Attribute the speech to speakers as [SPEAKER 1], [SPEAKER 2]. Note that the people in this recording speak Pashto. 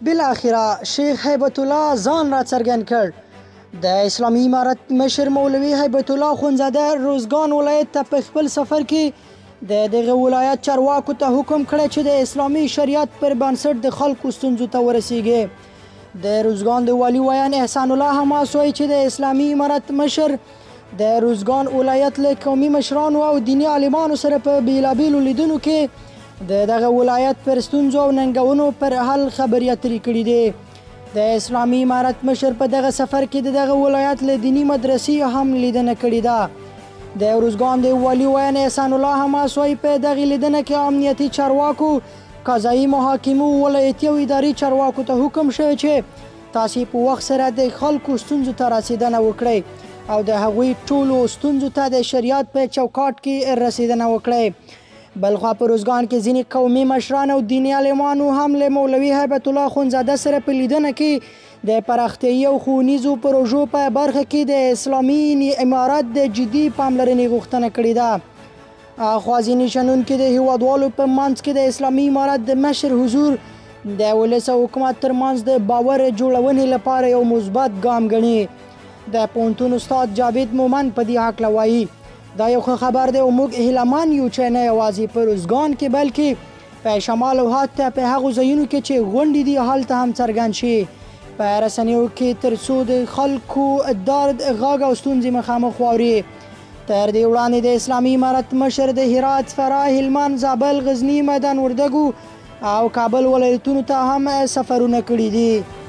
[SPEAKER 1] بالاخره شیخ هیبت الله ځان را څرګند کړ. د اسلامي امارت مشر مولوي هیبت الله خونزاده روزګان ولایت ته په خپل سفر کې د دغه ولایت چارواکو ته حکم کړی چې د اسلامي شریعت پر بنسټ د خلکو ستونزو ته ورسیږي. د روزګان د والي ویان احسان الله حماس وایي چې د اسلامي امارت مشر د روزګان ولایت له قومي مشرانو او دیني عالمانو سره په بیلابیلو لیدنو کې د دغه ولایت پر ستونزو او ننګونو پر حل خبرې اترې کړي دي. د اسلامي امارت مشر په دغه سفر کې د دغه ولایت له دیني مدرسې هم لیدنه کړې ده. د روزګان د والي ویان احسان الله حماس وایي په دغه لیدنه کې امنیتي چارواکو، قضایي محاکمو، ولایتي او اداري چارواکو ته حکم شوی چې تاسې په وخت سره د خلکو ستونزو ته رسیدنه وکړئ او د هغوی ټولو ستونزو ته د شریعت په چوکاټ کې رسیدنه وکړئ. بلخوا په روزګان کې ځینې قومي مشران او دیني عالمانو هم له مولوي هیبت الله خونزاده سره په لیدنه کې د پراختیایي او ښوونیزو پروژو په برخه کې د اسلامي امارت د جدي پاملرنې غوښتنه کړې ده. خوازیني شنونکي د هیوادوالو په منځ کې د اسلامي امارت د مشر حضور د ولس او حکومت ترمنځ د باور جوړونې لپاره یو مثبت ګام ګڼي. د پوهنتون استاد جاوید مومن په دې هکله وایي دا یو ښه خبر دی او موږ هیلهمن یو چې نه یوازې په روزګان کې بلکې په شمال او حتی په هغو ځایونو کې چې غونډې دي هلته هم څرګند شي په رسنیو کې تر څو د خلکو درد غږ او ستونزې مخامخ واوري. تر دې وړاندې د اسلامي امارت مشر د هرات، فراه، هلمند، زابل، غزني، میدان وردګو او کابل ولایتونو ته هم سفرونه کړي دي.